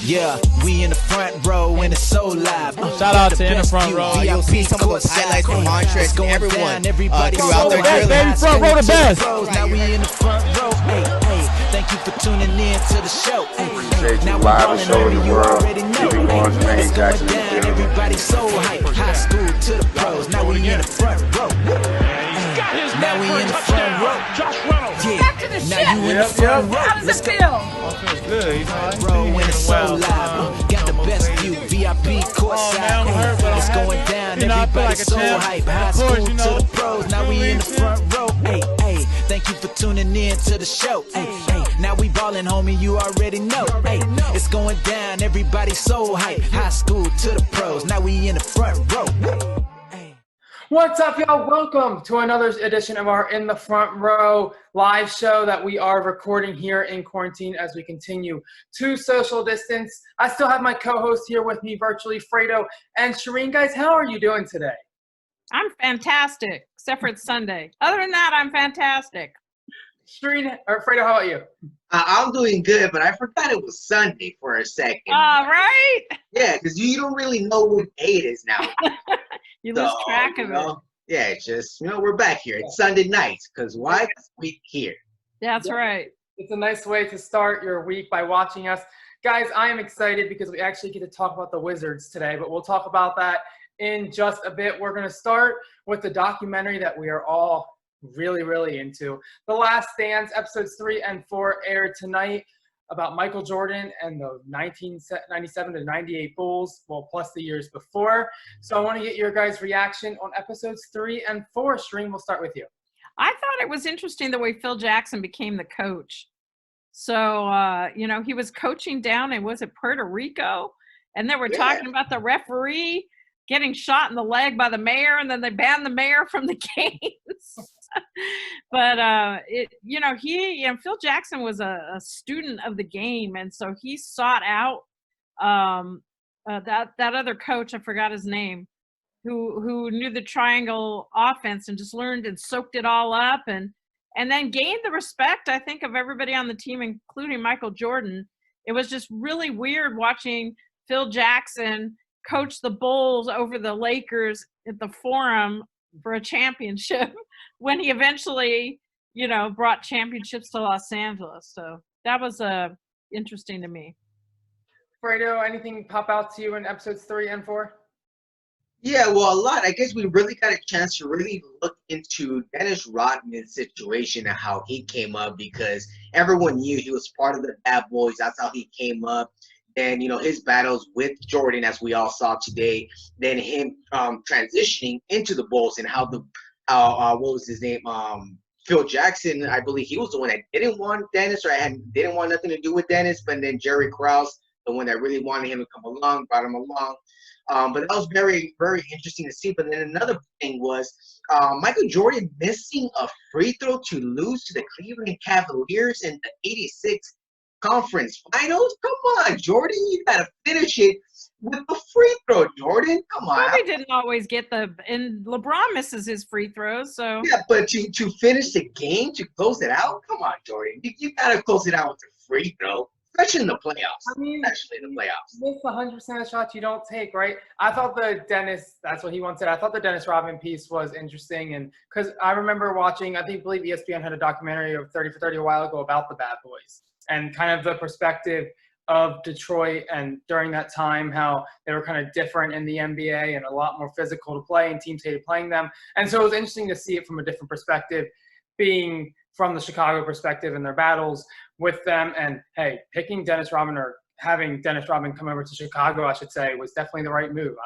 Yeah, we in the front row and it's so live. Shout out to In the Front Row. You'll see some of those highlights from Montrez and everyone throughout their Baby, drilling. front row the best. Now we in the front row. Hey, hey, thank you for tuning in to the show. Appreciate you live and showing the world. Keeping going, Jermaine Jackson. Everybody so hype. High school to the pros. Now we in the front row. Now we in the front row. Back to the Now you in the front row. How does it feel? Feels good. He's Row when it's so live. Got the best view. VIP courtside. It's going down. Everybody so hype. High school to the pros. Now we in the front row. Hey, hey. Thank you for tuning in to the show. Hey, hey. Now we ballin', homie. You already know. Hey, it's going down. Everybody so hype. High school to the pros. Now we in the front row. What's up, y'all? Welcome to another edition of our In the Front Row live show that we are recording here in quarantine as we continue to social distance. I still have my co-host here with me virtually, Fredo and Shereen. Guys, how are you doing today? I'm fantastic, except for it's Sunday. Other than that, I'm fantastic. Shereen, or Fredo, how about you? I'm doing good, but I forgot it was Sunday for a second. All right. Yeah, because you don't really know what day it is now. You lose track of it. Yeah, it's just, we're back here. It's Sunday night, because why? We're here. That's right. It's a nice way to start your week by watching us. Guys, I am excited because we actually get to talk about the Wizards today, but we'll talk about that in just a bit. We're going to start with the documentary that we are all really into. The Last Dance, episodes 3 and 4 aired tonight about Michael Jordan and the 1997 to 98 Bulls, well, plus the years before. So I want to get your guys' reaction on episodes 3 and 4. Shereen, we'll start with you. I thought it was interesting the way Phil Jackson became the coach. So, he was coaching down in, was it Puerto Rico? And they were talking about the referee getting shot in the leg by the mayor, and then they banned the mayor from the games. But Phil Jackson was a student of the game, and so he sought out that other coach, I forgot his name, who knew the triangle offense and just learned and soaked it all up, and then gained the respect, I think, of everybody on the team, including Michael Jordan. It was just really weird watching Phil Jackson coach the Bulls over the Lakers at the Forum for a championship when he eventually, brought championships to Los Angeles. So that was interesting to me. Fredo, anything pop out to you in episodes 3 and 4? Yeah, well, a lot. I guess we really got a chance to really look into Dennis Rodman's situation and how he came up, because everyone knew he was part of the Bad Boys. That's how he came up. Then, his battles with Jordan, as we all saw today, then him transitioning into the Bulls, and how what was his name? Phil Jackson, I believe he was the one that didn't want Dennis, or didn't want nothing to do with Dennis, but then Jerry Krause, the one that really wanted him to come along, brought him along. But that was very, very interesting to see. But then another thing was Michael Jordan missing a free throw to lose to the Cleveland Cavaliers in the '86 conference finals. Come on, Jordan, you gotta finish it with a free throw, Jordan. Come on. Well, he didn't always get and LeBron misses his free throws, so. Yeah, but to finish the game, to close it out, come on, Jordan. You gotta close it out with a free throw, especially in the playoffs. Miss 100% of shots you don't take, right? I thought that's what he once said. I thought the Dennis Rodman piece was interesting, and because I remember watching, I believe ESPN had a documentary of 30 for 30 a while ago about the Bad Boys, and kind of the perspective of Detroit, and during that time how they were kind of different in the NBA and a lot more physical to play, and teams hated playing them. And so it was interesting to see it from a different perspective, being from the Chicago perspective and their battles with them. And hey, picking Dennis Rodman, or having Dennis Rodman come over to Chicago, I should say, was definitely the right move.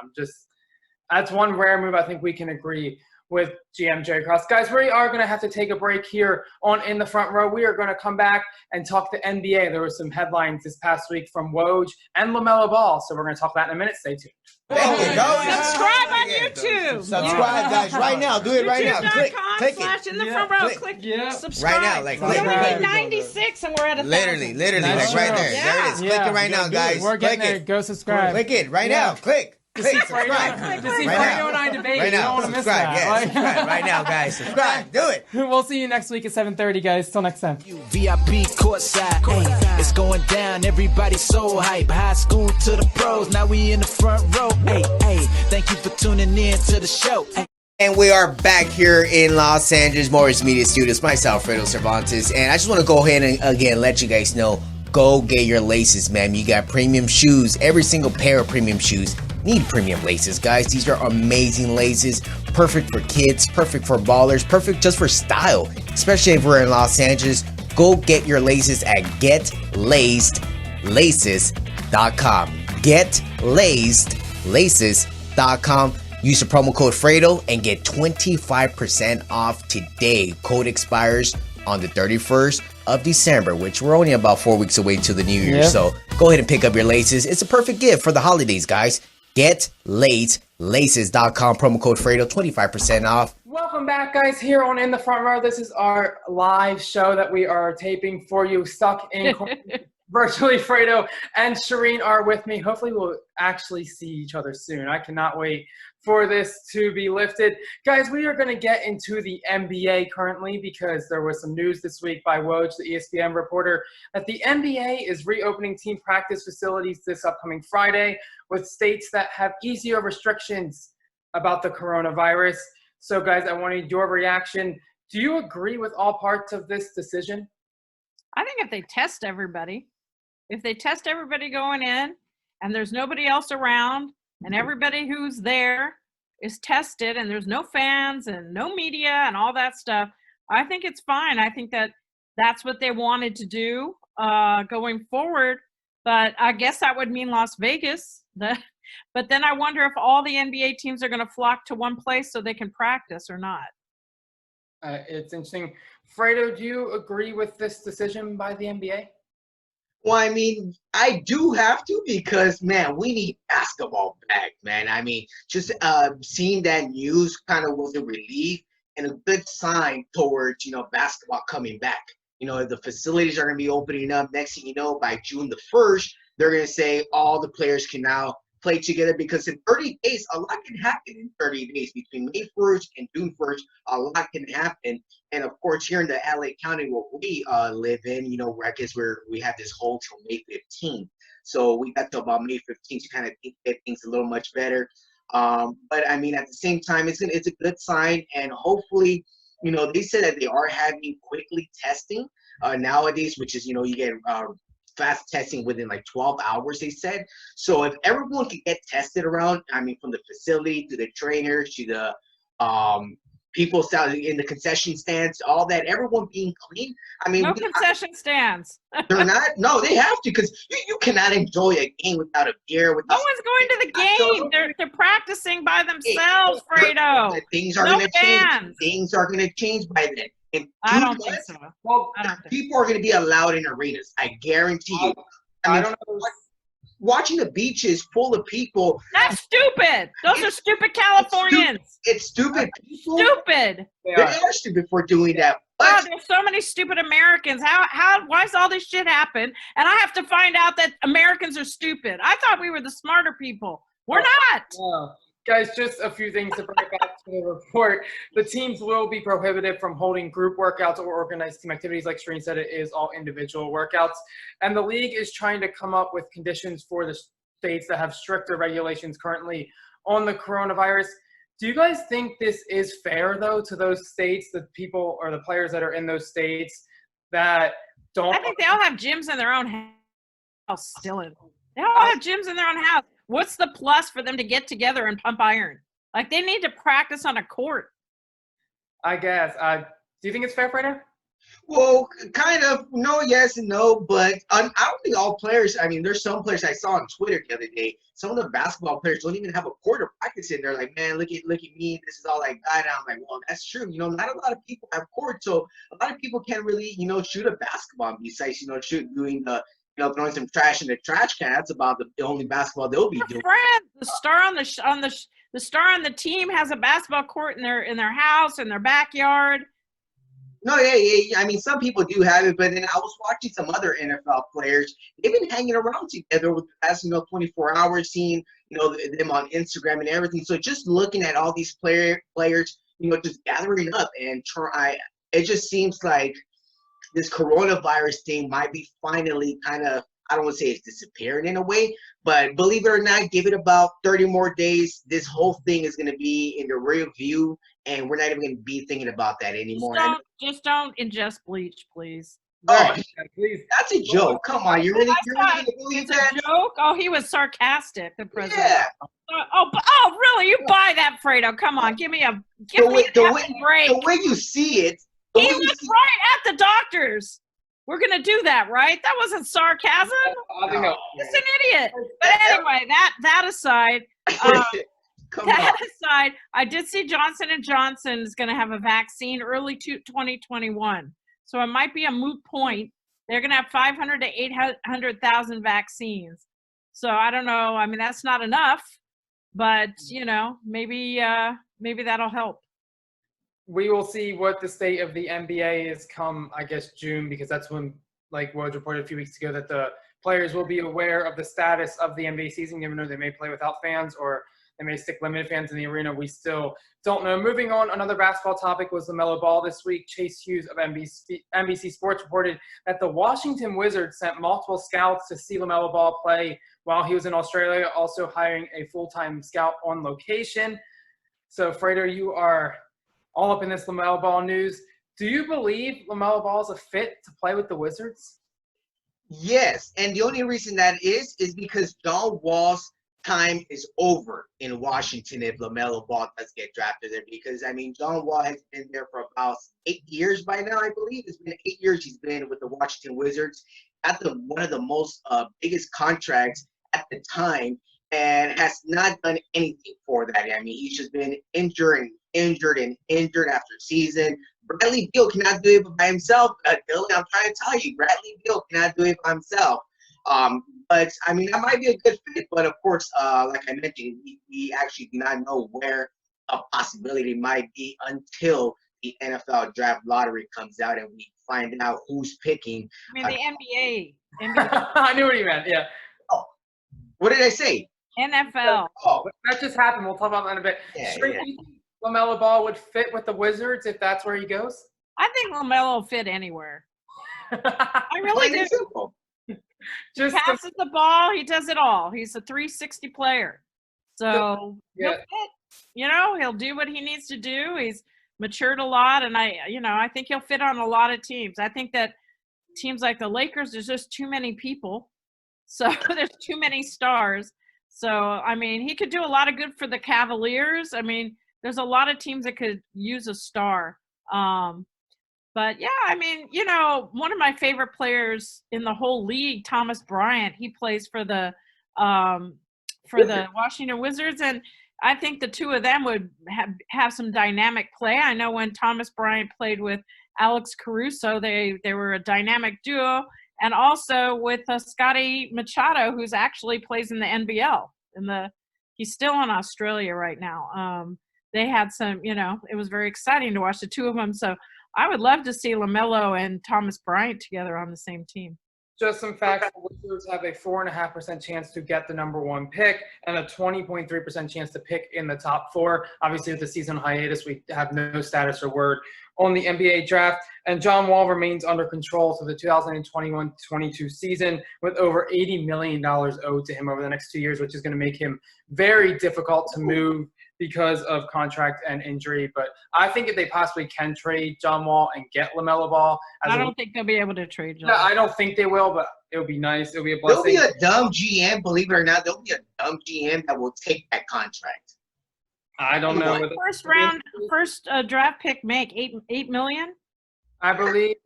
That's one rare move I think we can agree with GM Jerry Krause. Guys, we are going to have to take a break here on In the Front Row. We are going to come back and talk the NBA. There were some headlines this past week from Woj and LaMelo Ball, so we're going to talk that in a minute. Stay tuned. There you go. Subscribe on YouTube. Subscribe, guys, right now. Do it right now. Click YouTube.com/In the Front Row. Click subscribe. Right now, we only need 96 and we're at 1,000. Literally, like right there. Yeah. There it is. Click it right now, guys. We're getting Click there. it. Go subscribe. Click it right now. Click. see subscribe. Fredo, to see Right Fredo now. and I debate. Right You don't now. want to miss Subscribe. that. Yeah, Like- subscribe right now, guys. Subscribe. Do it. We'll see you next week at 7:30, guys. Till next time. VIP courtside, ayy, it's going down. Everybody so hype. High school to the pros. Now we in the front row. Ayy, thank you for tuning in to the show. Ay. And we are back here in Los Angeles Morris Media Studios. Myself, Fredo Cervantes, and I just want to go ahead and again let you guys know. Go get your laces, man. You got premium shoes. Every single pair of premium shoes need premium laces, guys. These are amazing laces. Perfect for kids, perfect for ballers, perfect just for style. Especially if we're in Los Angeles. Go get your laces at GetLacedLaces.com. GetLacedLaces.com. Use the promo code Fredo and get 25% off today. Code expires on the 31st of December, which we're only about 4 weeks away to the new year. Yep. So go ahead and pick up your laces. It's a perfect gift for the holidays, guys. GetLacedLaces.com, promo code Fredo, 25% off. Welcome back, guys, here on In the Front Row. This is our live show that we are taping for you, stuck in virtually. Fredo and Shereen are with me. Hopefully we'll actually see each other soon. I cannot wait for this to be lifted. Guys, we are going to get into the NBA currently because there was some news this week by Woj, the ESPN reporter, that the NBA is reopening team practice facilities this upcoming Friday with states that have easier restrictions about the coronavirus. So, guys, I wanted your reaction. Do you agree with all parts of this decision? I think if they test everybody going in and there's nobody else around and everybody who's there is tested and there's no fans and no media and all that stuff, I think it's fine. I think that that's what they wanted to do going forward. But I guess that would mean Las Vegas. But then I wonder if all the NBA teams are going to flock to one place so they can practice or not. It's interesting. Fredo, do you agree with this decision by the NBA? Well, I mean, I do have to because, man, we need basketball back, man. I mean, just seeing that news kind of was a relief and a good sign towards, basketball coming back. The facilities are going to be opening up. Next thing you know, by June the 1st, they're going to say all the players can now play together because in 30 days, a lot can happen in 30 days. Between May 1st and June 1st, a lot can happen. And, of course, here in the LA County where we live in, I guess we have this hold till May 15th. So we got to about May 15th to kind of get things a little much better. But, I mean, at the same time, it's a good sign. And hopefully, they said that they are having quickly testing nowadays, which is, you get fast testing within like 12 hours, they said. So if everyone could get tested around, I mean, from the facility to the trainers to the people in the concession stands, all that, everyone being clean. I mean, no concession stands. They're not. No, they have to because you cannot enjoy a game without a beer. No one's going to the game. They're practicing by themselves, Fredo. Things are No going to change. fans. Things are going to change by then. I don't think so. Well, I don't think people are going to be allowed in arenas. I guarantee you. I don't know. Watching the beaches full of people. That's stupid. Those are stupid Californians. It's stupid people. Stupid. They are stupid for doing that. Oh, But there's so many stupid Americans. Why does all this shit happen? And I have to find out that Americans are stupid. I thought we were the smarter people. We're not. Guys, just a few things to bring it back to the report. The teams will be prohibited from holding group workouts or organized team activities. Like Shereen said, it is all individual workouts. And the league is trying to come up with conditions for the states that have stricter regulations currently on the coronavirus. Do you guys think this is fair, though, to those states, the people or the players that are in those states that don't? I think they all have gyms in their own house still. They all have gyms in their own house. What's the plus for them to get together and pump iron? Like, they need to practice on a court. I guess. Do you think it's fair, Fredo? well, kind of. No, yes, and no. But I don't think all players. I mean, there's some players I saw on Twitter the other day. Some of the basketball players don't even have a court to practice in. They're like, man, look at me. This is all I got. And I'm like, well, that's true. Not a lot of people have courts, so a lot of people can't really, shoot a basketball besides, doing the. Throwing some trash in the trash can. That's about the only basketball they'll be doing. Friend, the star on the star on the team has a basketball court in their house, in their backyard. No, yeah. I mean, some people do have it, but then I was watching some other NFL players. They've been hanging around together with the past, 24 hours, seeing, them on Instagram and everything. So just looking at all these players, just gathering up and it just seems like this coronavirus thing might be finally kind of, I don't want to say it's disappearing in a way, but believe it or not, give it about 30 more days, this whole thing is going to be in the rear view, and we're not even going to be thinking about that anymore. Just don't ingest bleach, please. Oh, Please. that's a joke. Come on, you're really going to believe that? It's a joke? Oh, he was sarcastic, the president. Yeah. Oh, really? You buy that, Fredo? Come on, give me a break. The way you see it. He was right at the doctors. We're gonna do that, right? That wasn't sarcasm. No. It's an idiot. But anyway, that aside, I did see Johnson & Johnson is going to have a vaccine early 2021. So it might be a moot point. They're going to have 500 to 800,000 vaccines. So I don't know. I mean, that's not enough, but maybe that'll help. We will see what the state of the NBA is come, I guess, June, because that's when, like was reported a few weeks ago, that the players will be aware of the status of the NBA season, even though they may play without fans or they may stick limited fans in the arena. We still don't know. Moving on, another basketball topic was LaMelo Ball this week. Chase Hughes of NBC Sports reported that the Washington Wizards sent multiple scouts to see LaMelo Ball play while he was in Australia, also hiring a full-time scout on location. So, Fredo, you are all up in this LaMelo Ball news. Do you believe LaMelo Ball is a fit to play with the Wizards? Yes, and the only reason that is because John Wall's time is over in Washington if LaMelo Ball does get drafted there. Because, I mean, John Wall has been there for about 8 years by now, I believe. It's been 8 years he's been with the Washington Wizards at one of the most biggest contracts at the time, and has not done anything for that. I mean, he's just been injured after season. Bradley Beal cannot do it by himself. Dylan, I'm trying to tell you, Bradley Beal cannot do it by himself. But I mean, that might be a good fit. But of course, like I mentioned, we actually do not know where a possibility might be until the NFL draft lottery comes out and we find out who's picking. I mean, the NBA. I knew what you meant. Yeah. Oh, what did I say? NFL. Oh, that just happened. We'll talk about that in a bit. Yeah, Shereen, do you think LaMelo Ball would fit with the Wizards if that's where he goes? I think LaMelo will fit anywhere. I really do. Simple. He passes the ball. He does it all. He's a 360 player. So he'll fit. He'll do what he needs to do. He's matured a lot, and I think he'll fit on a lot of teams. I think that teams like the Lakers, there's just too many people. So there's too many stars. So, I mean, he could do a lot of good for the Cavaliers. I mean, there's a lot of teams that could use a star. But, yeah, I mean, one of my favorite players in the whole league, Thomas Bryant, he plays for the Washington Wizards. And I think the two of them would have some dynamic play. I know when Thomas Bryant played with Alex Caruso, they were a dynamic duo. And also with Scotty Machado, who's actually plays in the NBL. He's still in Australia right now. They had some, it was very exciting to watch the two of them. So I would love to see LaMelo and Thomas Bryant together on the same team. Just some facts. The Wizards have a 4.5% chance to get the number 1 pick and a 20.3% chance to pick in the top 4. Obviously, with the season hiatus, we have no status or word on the NBA draft. And John Wall remains under control for the 2021-22 season with over $80 million owed to him over the next 2 years, which is going to make him very difficult to move because of contract and injury. But I think if they possibly can trade John Wall and get LaMelo Ball. I don't think they'll be able to trade John. No, I don't think they will, but it would be nice. It would be a blessing. There'll be a dumb GM, believe it or not. There'll be a dumb GM that will take that contract. I don't know. First draft pick make $8 million? I believe.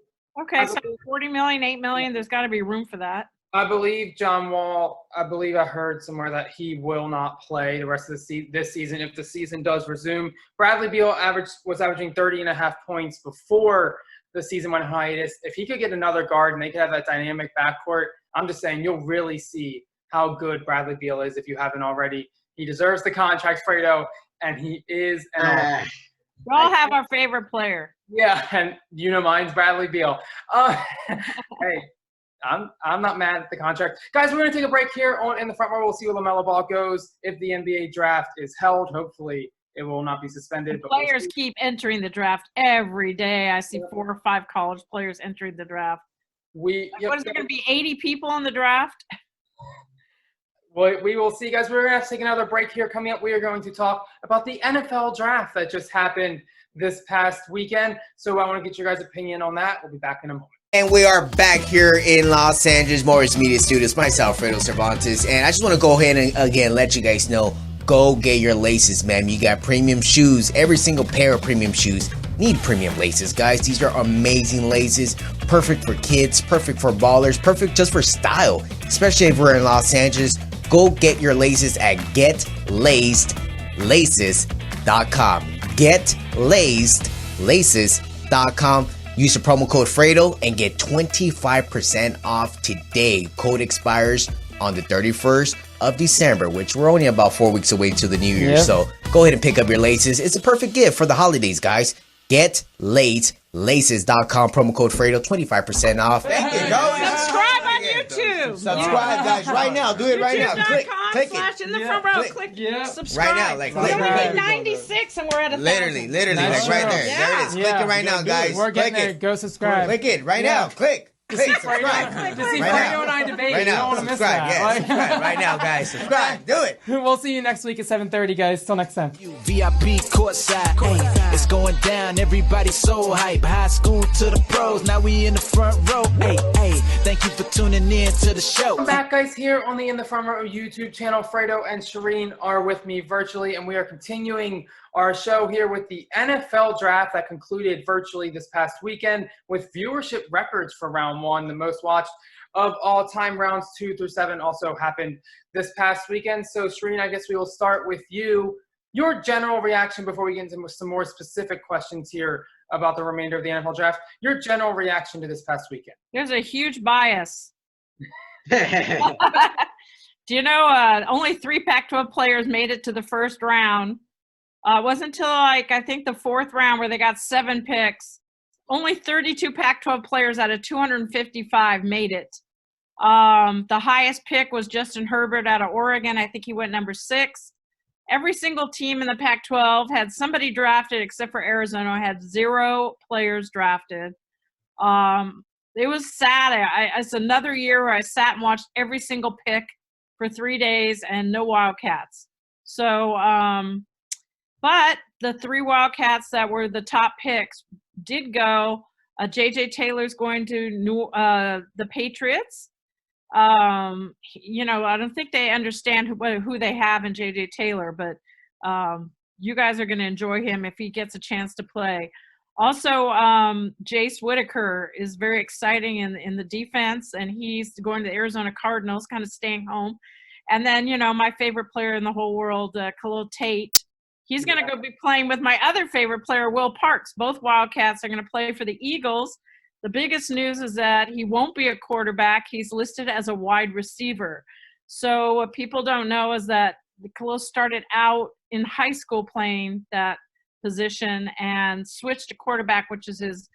Okay, so $40 million, $8 million. There's got to be room for that. I believe John Wall. I believe I heard somewhere that he will not play the rest of this season if the season does resume. Bradley Beal was averaging 30.5 points before the season went hiatus. If he could get another guard and they could have that dynamic backcourt, I'm just saying you'll really see how good Bradley Beal is if you haven't already. He deserves the contract, Fredo, and he is an We all have our favorite player. Yeah, and mine's Bradley Beal. Hey, I'm not mad at the contract. Guys, we're going to take a break here on In the Front Row. We'll see where LaMelo Ball goes. If the NBA draft is held, hopefully it will not be suspended. But Players keep entering the draft every day. I see 4 or 5 college players entering the draft. What is there going to be 80 people in the draft? Well, we will see, guys. We're going to have to take another break here. Coming up, we are going to talk about the NFL draft that just happened this past weekend. So I want to get your guys' opinion on that. We'll be back in a moment. And we are back here in Los Angeles, Morris Media Studios. Myself, Fredo Cervantes. And I just want to go ahead and, again, let you guys know, go get your laces, man. You got premium shoes. Every single pair of premium shoes need premium laces, guys. These are amazing laces. Perfect for kids, perfect for ballers, perfect just for style. Especially if we're in Los Angeles. Go get your laces at GetLacedLaces.com. GetLacedLaces.com. Use the promo code Fredo and get 25% off today. Code expires on the 31st of December, which we're only about 4 weeks away to the New Year. Yep. So go ahead and pick up your laces. It's a perfect gift for the holidays, guys. GetLacedLaces.com. Promo code Fredo, 25% off. Thank you, Subscribe on YouTube. Subscribe, guys, right now. Do it right now. Click it. In the front row. Click subscribe. Right now, like, we click. only need 96 and we're at 1,000. Literally, like right there. Yeah. There it is. Click it right now, guys. We're getting Click there. it. Go subscribe. Click it right now. Click. Subscribe. To see Right Fredo now. and I debate. Right You don't now. want to miss Subscribe. that. Yeah, Like- subscribe right now, guys. Subscribe. Do it. We'll see you next week at 7:30, guys. Till next time. VIP courtside, ayy, it's going down. Everybody so hype. High school to the pros. Now we in the front row. Hey, thank you for tuning in to the show. Welcome back, guys, here on the In the Front Row YouTube channel. Fredo and Shereen are with me virtually, and we are continuing our show here with the NFL draft that concluded virtually this past weekend with viewership records for round 1. The most watched of all time. Rounds 2 through 7 also happened this past weekend. So, Shereen, I guess we will start with you. Your general reaction before we get into some more specific questions here about the remainder of the NFL draft. Your general reaction to this past weekend. There's a huge bias. Do you know only 3 Pac-12 players made it to the first round? It wasn't until, I think, the 4th round where they got 7 picks. Only 32 Pac-12 players out of 255 made it. The highest pick was Justin Herbert out of Oregon. I think he went number 6. Every single team in the Pac-12 had somebody drafted except for Arizona, had 0 players drafted. It was sad. It's another year where I sat and watched every single pick for 3 days and no Wildcats. So, but the 3 Wildcats that were the top picks did go. J.J. Taylor's going to the Patriots. I don't think they understand who they have in J.J. Taylor, but you guys are going to enjoy him if he gets a chance to play. Also, Jace Whitaker is very exciting in the defense, and he's going to the Arizona Cardinals, kind of staying home. And then, my favorite player in the whole world, Khalil Tate. He's going to go be playing with my other favorite player, Will Parks. Both Wildcats are going to play for the Eagles. The biggest news is that he won't be a quarterback. He's listed as a wide receiver. So what people don't know is that Khalil started out in high school playing that position and switched to quarterback, which is his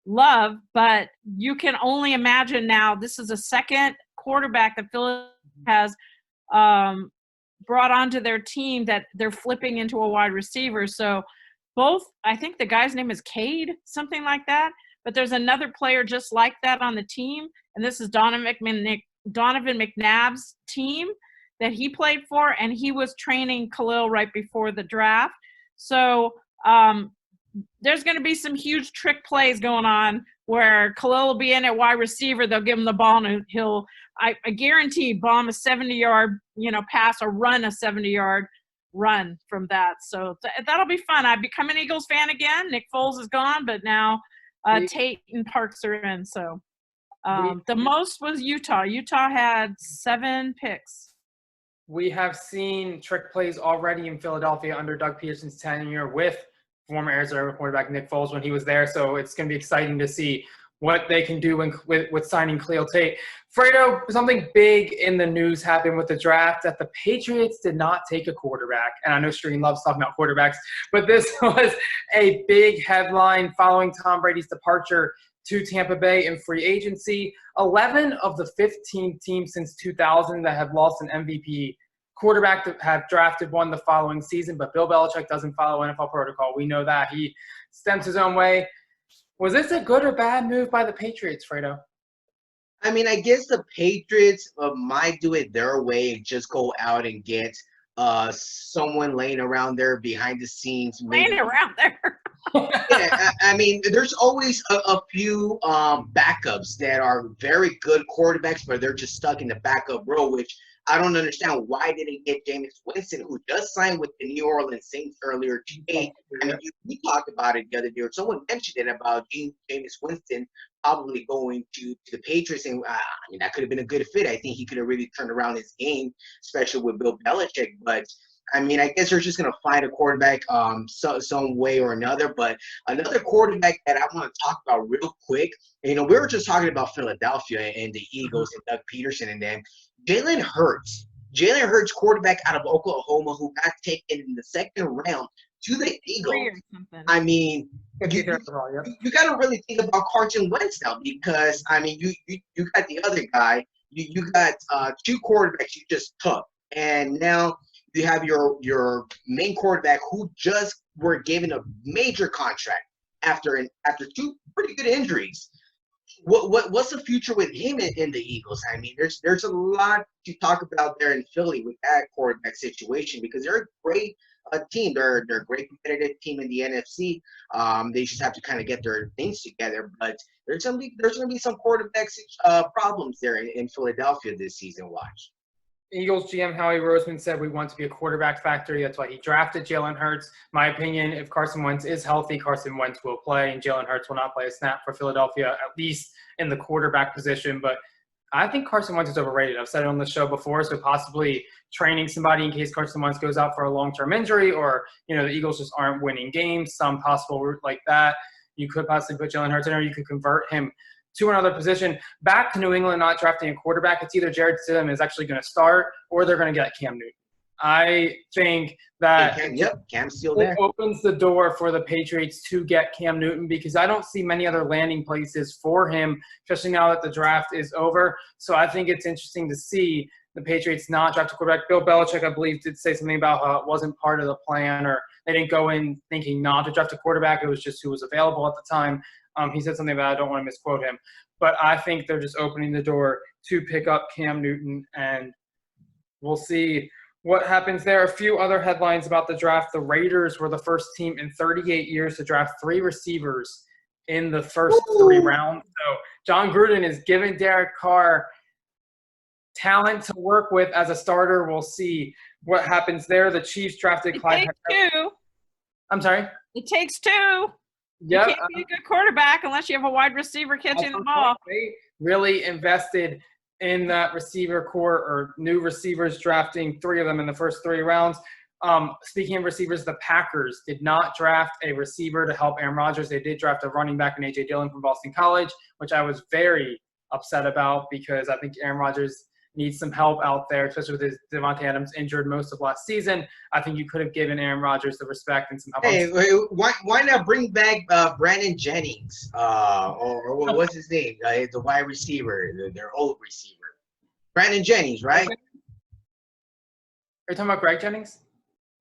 love. But you can only imagine now this is a second quarterback that Phil has brought onto their team that they're flipping into a wide receiver. So both, I think the guy's name is Cade, something like that. But there's another player just like that on the team, and this is Donovan McNabb's team that he played for, and he was training Khalil right before the draft. So there's going to be some huge trick plays going on where Khalil will be in at wide receiver. They'll give him the ball, and he'll, I guarantee, bomb a 70-yard, pass or run a 70-yard run from that. So that'll be fun. I've become an Eagles fan again. Nick Foles is gone, but now Tate and Parks are in. So the most was Utah. Utah had 7 picks. We have seen trick plays already in Philadelphia under Doug Peterson's tenure with former Arizona quarterback Nick Foles when he was there. So it's going to be exciting to see what they can do with signing Khalil Tate. Fredo, something big in the news happened with the draft that the Patriots did not take a quarterback. And I know Shereen loves talking about quarterbacks, but this was a big headline following Tom Brady's departure to Tampa Bay in free agency. 11 of the 15 teams since 2000 that have lost an MVP quarterback that have drafted one the following season, but Bill Belichick doesn't follow NFL protocol. We know that. He stems his own way. Was this a good or bad move by the Patriots, Fredo? I mean, I guess the Patriots might do it their way and just go out and get someone laying around there behind the scenes. Laying around there. Yeah, I mean, there's always a few backups that are very good quarterbacks, but they're just stuck in the backup role, which I don't understand why they didn't get Jameis Winston, who just signed with the New Orleans Saints earlier today. I mean, we talked about it the other day, or someone mentioned it about Jameis Winston probably going to the Patriots, and I mean, that could have been a good fit. I think he could have really turned around his game, especially with Bill Belichick, but I mean, I guess they're just going to find a quarterback some way or another. But another quarterback that I want to talk about real quick, we were just talking about Philadelphia and the Eagles and Doug Peterson and them. Jalen Hurts, quarterback out of Oklahoma, who got taken in the second round to the Eagles. I mean, you got to really think about Carson Wentz now, because, I mean, you got the other guy. You got two quarterbacks you just took. And now you have your main quarterback who just were given a major contract after two pretty good injuries. What's the future with him in the Eagles? I mean, there's a lot to talk about there in Philly with that quarterback situation, because they're a great team. They're a great competitive team in the NFC. They just have to kind of get their things together. But there's gonna be some quarterback problems there in Philadelphia this season. Watch. Eagles GM Howie Roseman said we want to be a quarterback factory. That's why he drafted Jalen Hurts. My opinion, if Carson Wentz is healthy, Carson Wentz will play, and Jalen Hurts will not play a snap for Philadelphia, at least in the quarterback position. But I think Carson Wentz is overrated. I've said it on the show before, so possibly training somebody in case Carson Wentz goes out for a long-term injury, or, the Eagles just aren't winning games, some possible route like that. You could possibly put Jalen Hurts in, or you could convert him to another position. Back to New England, not drafting a quarterback. It's either Jared Stidham is actually going to start, or they're going to get Cam Newton. I think that Cam's still there. It opens the door for the Patriots to get Cam Newton, because I don't see many other landing places for him, especially now that the draft is over. So I think it's interesting to see the Patriots not draft a quarterback. Bill Belichick, I believe, did say something about how it wasn't part of the plan, or they didn't go in thinking not to draft a quarterback. It was just who was available at the time. He said something about, I don't want to misquote him, but I think they're just opening the door to pick up Cam Newton, and we'll see what happens there. A few other headlines about the draft. The Raiders were the first team in 38 years to draft 3 receivers in the first 3 rounds. So John Gruden is giving Derek Carr talent to work with as a starter. We'll see what happens there. The Chiefs drafted Clyde. It takes 2. I'm sorry? It takes 2. Yep. You can't be a good quarterback unless you have a wide receiver catching the ball. They really invested in that receiver core, or new receivers, drafting 3 of them in the first 3 rounds. Speaking of receivers, the Packers did not draft a receiver to help Aaron Rodgers. They did draft a running back in A.J. Dillon from Boston College, which I was very upset about, because I think Aaron Rodgers needs some help out there, especially with his Devontae Adams injured most of last season. I think you could have given Aaron Rodgers the respect and some help. Hey, why not bring back Brandon Jennings, or what's his name? The wide receiver, their old receiver, Brandon Jennings, right? Are you talking about Greg Jennings?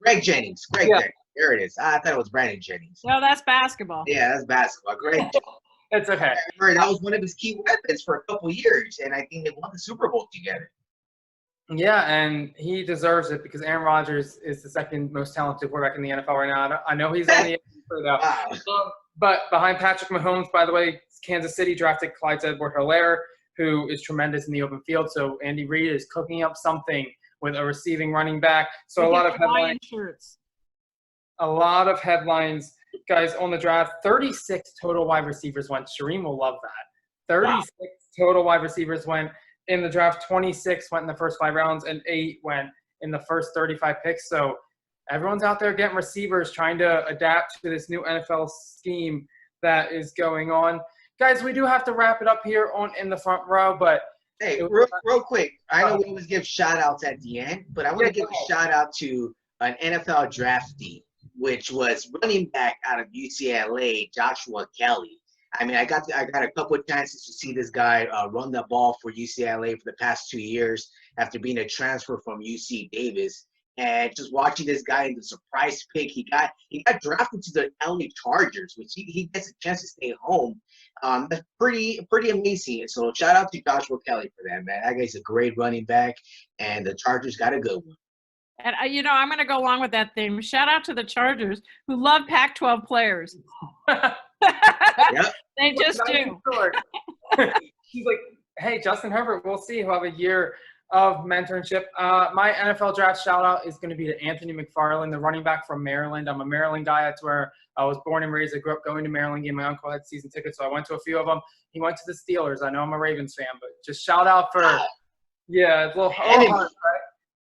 Greg Jennings. Jennings. There it is. I thought it was Brandon Jennings. No, that's basketball. Yeah, that's basketball. Greg. It's okay. That was one of his key weapons for a couple years, and I think they won the Super Bowl together. Yeah, and he deserves it, because Aaron Rodgers is the second most talented quarterback in the NFL right now. I know he's on the NFL, but behind Patrick Mahomes, by the way, Kansas City drafted Clyde Edwards-Helaire, who is tremendous in the open field. So Andy Reid is cooking up something with a receiving running back. So a lot of headlines. A lot of headlines, guys, on the draft. 36 total wide receivers went. Shereen will love that. 36 total wide receivers went in the draft. 26 went in the first 5 rounds, and 8 went in the first 35 picks. So everyone's out there getting receivers, trying to adapt to this new NFL scheme that is going on. Guys, we do have to wrap it up here on In the Front Row, but hey, real quick, I know we always give shout-outs at the end, but I want to give a shout-out to an NFL draftee, which was running back out of UCLA, Joshua Kelly. I mean, I got a couple of chances to see this guy run the ball for UCLA for the past 2 years after being a transfer from UC Davis. And just watching this guy in the surprise pick, he got drafted to the LA Chargers, which he gets a chance to stay home. That's pretty amazing. So shout out to Joshua Kelly for that, man. That guy's a great running back, and the Chargers got a good one. And, I'm going to go along with that theme. Shout out to the Chargers who love Pac-12 players. Yep. They just do. He's like, hey, Justin Herbert, we'll see. He'll have a year of mentorship. My NFL draft shout-out is going to be to Anthony McFarland, the running back from Maryland. I'm a Maryland guy. That's where I was born and raised. I grew up going to Maryland game. My uncle had season tickets, so I went to a few of them. He went to the Steelers. I know I'm a Ravens fan, but just shout-out for – yeah, it's a little hard, right?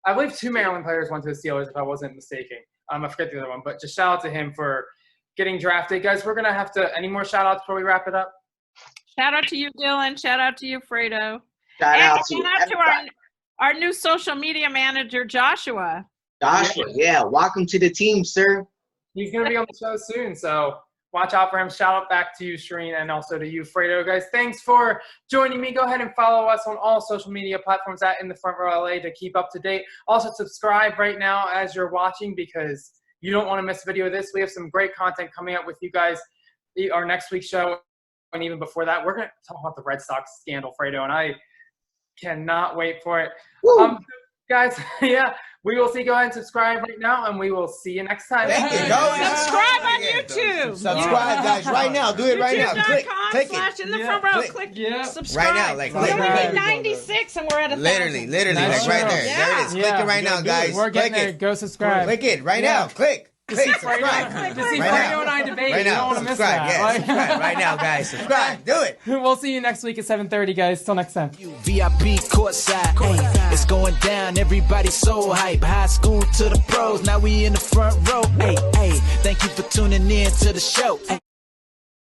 I believe 2 Maryland players went to the Steelers, if I wasn't mistaken. I forget the other one, but just shout out to him for getting drafted. Guys, we're going to have to – any more shout-outs before we wrap it up? Shout out to you, Dylan. Shout out to you, Fredo. Shout out to our new social media manager, Joshua. Joshua, yeah. Welcome to the team, sir. He's going to be on the show soon, so watch out for him. Shout out back to you, Shereen, and also to you, Fredo. Guys, thanks for joining me. Go ahead and follow us on all social media platforms at In the Front Row LA to keep up to date. Also, subscribe right now as you're watching because you don't want to miss a video of this. We have some great content coming up with you guys. Our next week's show, and even before that, we're going to talk about the Red Sox scandal, Fredo, and I cannot wait for it. Guys, yeah, we will see. Go ahead and subscribe right now, and we will see you next time. Subscribe on YouTube. Subscribe, guys, right now. Do it right now. Click YouTube.com/In the Front Row. Click subscribe. right now. Like, we're only 96, and we're at 1,000. literally, like right there. Yeah. There it is. Click it right now, guys. We're getting Click there. it. Go subscribe. Click it right now. Click. Subscribe. To see Right Fredo now. and I debate. Right You don't now. want to miss Subscribe. that. Yeah, Like- subscribe right now, guys. Subscribe. Do it. We'll see you next week at 7:30, guys. Till next time. VIP courtside, ayy, it's going down. Everybody so hype. High school to the pros, now we in the front row. Hey, thank you for tuning in to the show. Ay.